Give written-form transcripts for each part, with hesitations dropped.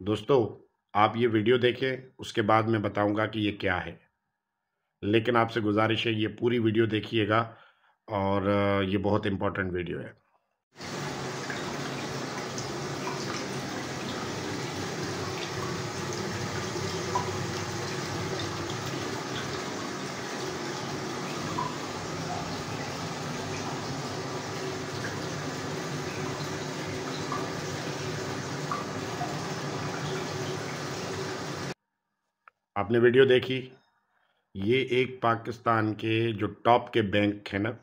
दोस्तों, आप ये वीडियो देखें, उसके बाद मैं बताऊंगा कि ये क्या है। लेकिन आपसे गुजारिश है, ये पूरी वीडियो देखिएगा और ये बहुत इम्पोर्टेंट वीडियो है। आपने वीडियो देखी। ये एक पाकिस्तान के जो टॉप के बैंक है ना,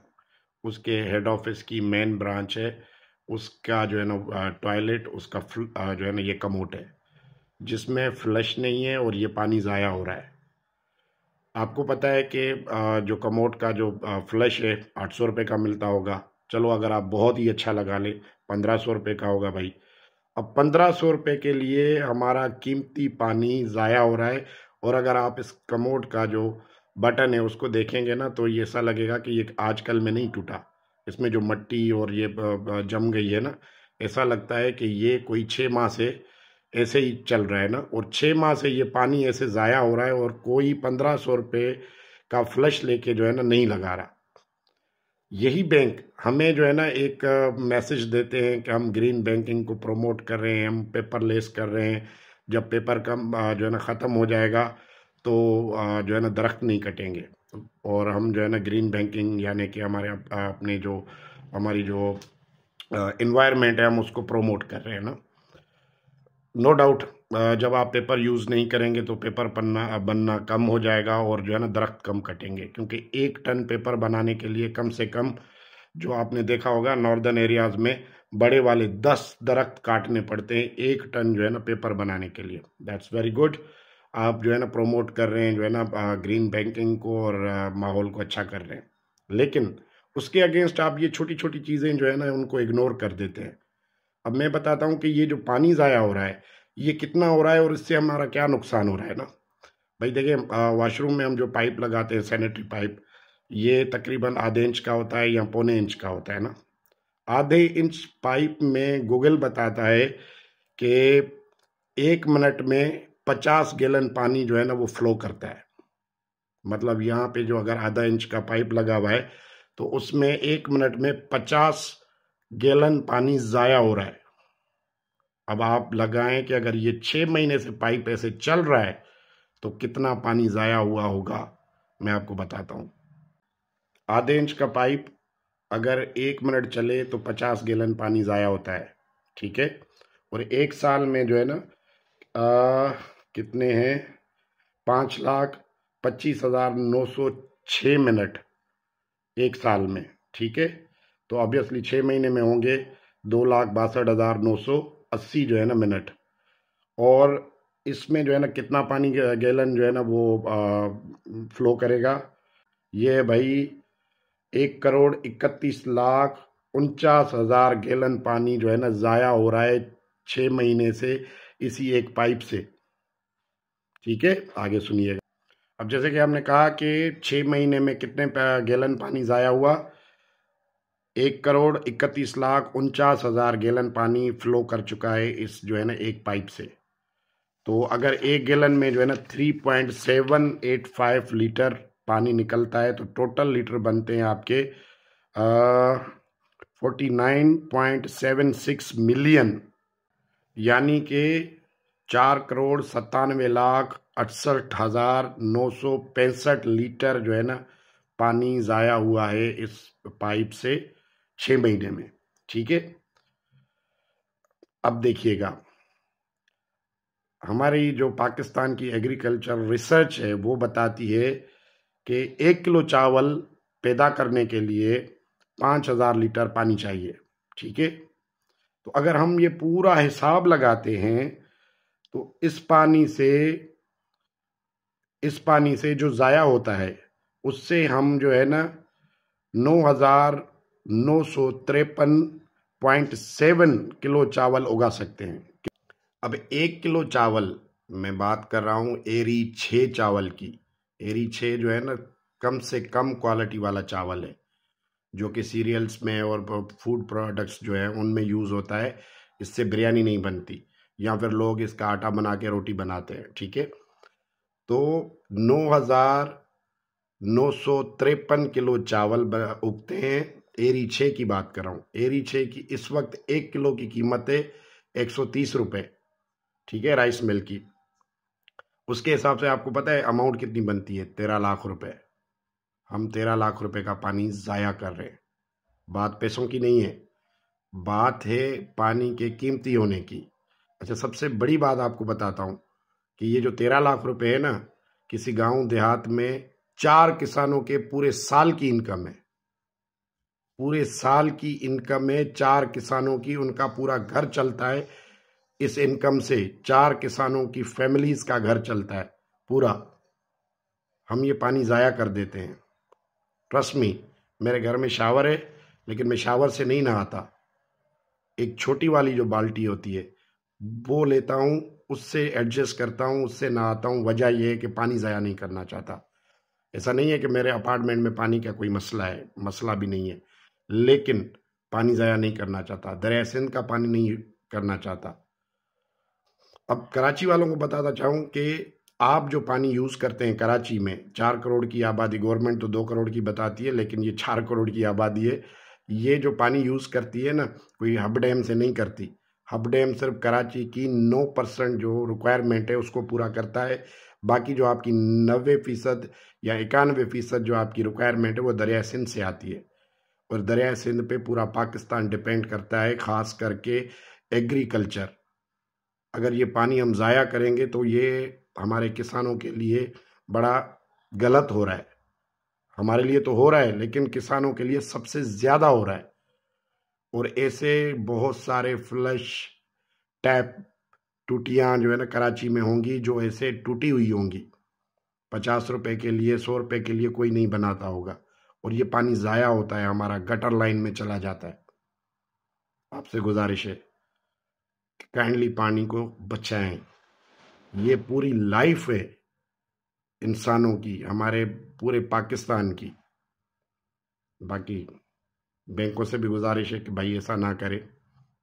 उसके हेड ऑफिस की मेन ब्रांच है। उसका जो है ना टॉयलेट, उसका जो है ना ये कमोड है, जिसमें फ्लश नहीं है और ये पानी ज़ाया हो रहा है। आपको पता है कि जो कमोड का जो फ्लश है 800 रुपये का मिलता होगा। चलो, अगर आप बहुत ही अच्छा लगा ले, 1500 रुपये का होगा भाई। अब 1500 रुपये के लिए हमारा कीमती पानी ज़ाया हो रहा है। और अगर आप इस कमोड का जो बटन है उसको देखेंगे ना, तो ये ऐसा लगेगा कि ये आजकल में नहीं टूटा। इसमें जो मिट्टी और ये जम गई है ना, ऐसा लगता है कि ये कोई 6 माह से ऐसे ही चल रहा है ना। और 6 माह से ये पानी ऐसे ज़ाया हो रहा है और कोई 1500 रुपये का फ्लश लेके जो है ना नहीं लगा रहा। यही बैंक हमें जो है ना एक मैसेज देते हैं कि हम ग्रीन बैंकिंग को प्रमोट कर रहे हैं, हम पेपरलेस कर रहे हैं। जब पेपर कम जो है ना ख़त्म हो जाएगा तो जो है ना दरख्त नहीं कटेंगे। और हम जो है ना ग्रीन बैंकिंग यानी कि हमारे अपने जो हमारी जो इन्वायरमेंट है, हम उसको प्रमोट कर रहे हैं ना। नो डाउट, जब आप पेपर यूज़ नहीं करेंगे तो पेपर बनना कम हो जाएगा और जो है ना दरख्त कम कटेंगे। क्योंकि 1 टन पेपर बनाने के लिए कम से कम, जो आपने देखा होगा नॉर्दर्न एरियाज में, बड़े वाले 10 दरख्त काटने पड़ते हैं 1 टन जो है ना पेपर बनाने के लिए। That's very good. आप जो है ना प्रमोट कर रहे हैं जो है ना ग्रीन बैंकिंग को और माहौल को अच्छा कर रहे हैं। लेकिन उसके अगेंस्ट आप ये छोटी छोटी चीज़ें जो है ना उनको इग्नोर कर देते हैं। अब मैं बताता हूँ कि ये जो पानी ज़ाया हो रहा है, ये कितना हो रहा है और इससे हमारा क्या नुकसान हो रहा है ना। भाई देखिए, वॉशरूम में हम जो पाइप लगाते हैं, सैनिटरी पाइप, ये तकरीबन आधे इंच का होता है या 1.25 इंच का होता है ना। आधे इंच पाइप में गूगल बताता है कि 1 मिनट में 50 गैलन पानी जो है ना वो फ्लो करता है। मतलब यहाँ पे जो अगर आधा इंच का पाइप लगा हुआ है तो उसमें 1 मिनट में 50 गैलन पानी ज़ाया हो रहा है। अब आप लगाएं कि अगर ये 6 महीने से पाइप ऐसे चल रहा है तो कितना पानी ज़ाया हुआ होगा, मैं आपको बताता हूँ। आधे इंच का पाइप अगर 1 मिनट चले तो 50 गैलन पानी ज़ाया होता है, ठीक है। और 1 साल में जो है ना कितने हैं, 5,25,906 मिनट 1 साल में, ठीक है। तो ऑब्वियसली 6 महीने में होंगे 2,62,980 जो है ना मिनट। और इसमें जो है ना कितना पानी गैलन जो है ना वो फ्लो करेगा, ये है भाई 1,31,49,49,000 गैलन पानी जो है ना ज़ाया हो रहा है 6 महीने से इसी एक पाइप से, ठीक है। आगे सुनिएगा। अब जैसे कि हमने कहा कि 6 महीने में कितने गैलन पानी ज़ाया हुआ, 1,31,49,49,000 गैलन पानी फ्लो कर चुका है इस जो है ना एक पाइप से। तो अगर 1 गैलन में जो है ना 3.785 लीटर पानी निकलता है तो टोटल लीटर बनते हैं आपके 49.76 मिलियन, यानी कि 4,97,68,965 लीटर जो है ना पानी ज़ाया हुआ है इस पाइप से 6 महीने में, ठीक है। अब देखिएगा, हमारी जो पाकिस्तान की एग्रीकल्चर रिसर्च है वो बताती है कि 1 किलो चावल पैदा करने के लिए 5,000 लीटर पानी चाहिए, ठीक है। तो अगर हम ये पूरा हिसाब लगाते हैं तो इस पानी से जो ज़ाया होता है उससे हम जो है ना 9,953.7 किलो चावल उगा सकते हैं। अब 1 किलो चावल, मैं बात कर रहा हूँ एरी 6 चावल की। एरी 6 जो है ना कम से कम क्वालिटी वाला चावल है, जो कि सीरियल्स में और फूड प्रोडक्ट्स जो है उनमें यूज़ होता है। इससे बिरयानी नहीं बनती। या फिर लोग इसका आटा बना के रोटी बनाते हैं, ठीक है। तो 9,953 किलो चावल उगते हैं। एरी 6 की बात कर रहा हूँ। एरी 6 की इस वक्त 1 किलो की कीमत है 130 रुपये, ठीक है, राइस मिल की। उसके हिसाब से आपको पता है अमाउंट कितनी बनती है? 13 लाख रुपए। हम 13 लाख रुपए का पानी ज़ाया कर रहे हैं। बात पैसों की नहीं है, बात है पानी के कीमती होने की। अच्छा, सबसे बड़ी बात आपको बताता हूँ कि ये जो 13 लाख रुपए है ना, किसी गांव देहात में 4 किसानों के पूरे साल की इनकम है। पूरे साल की इनकम है 4 किसानों की, उनका पूरा घर चलता है इस इनकम से। 4 किसानों की फैमिलीज का घर चलता है पूरा। हम ये पानी ज़ाया कर देते हैं। ट्रस्ट मी, मेरे घर में शावर है, लेकिन मैं शावर से नहीं नहाता। एक छोटी वाली जो बाल्टी होती है वो लेता हूँ, उससे एडजस्ट करता हूँ, उससे नहाता हूँ। वजह यह है कि पानी ज़ाया नहीं करना चाहता। ऐसा नहीं है कि मेरे अपार्टमेंट में पानी का कोई मसला है, मसला भी नहीं है, लेकिन पानी ज़ाया नहीं करना चाहता। दरिया सिंध का पानी नहीं करना चाहता। अब कराची वालों को बताता चाहूँ कि आप जो पानी यूज़ करते हैं कराची में, 4 करोड़ की आबादी, गवर्नमेंट तो 2 करोड़ की बताती है, लेकिन ये 4 करोड़ की आबादी है। ये जो पानी यूज़ करती है ना, कोई हब डैम से नहीं करती। हब डैम सिर्फ कराची की 9% जो रिक्वायरमेंट है उसको पूरा करता है। बाकी जो आपकी 90% या 91% जो आपकी रिक्वायरमेंट है वो दरिया सिंध से आती है। और दरिया सिंध पे पूरा पाकिस्तान डिपेंड करता है, ख़ास करके एग्रीकल्चर। अगर ये पानी हम ज़ाया करेंगे तो ये हमारे किसानों के लिए बड़ा गलत हो रहा है। हमारे लिए तो हो रहा है, लेकिन किसानों के लिए सबसे ज़्यादा हो रहा है। और ऐसे बहुत सारे फ्लश टैप टूटियाँ जो है ना कराची में होंगी, जो ऐसे टूटी हुई होंगी। 50 रुपए के लिए, 100 रुपए के लिए कोई नहीं बनाता होगा, और ये पानी ज़ाया होता है, हमारा गटर लाइन में चला जाता है। आपसे गुजारिश है, काइंडली पानी को बचाएं। ये पूरी लाइफ है इंसानों की, हमारे पूरे पाकिस्तान की। बाकी बैंकों से भी गुजारिश है कि भाई ऐसा ना करें,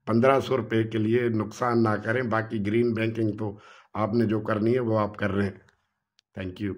1500 रुपये के लिए नुकसान ना करें। बाकी ग्रीन बैंकिंग तो आपने जो करनी है वो आप कर रहे हैं। Thank you.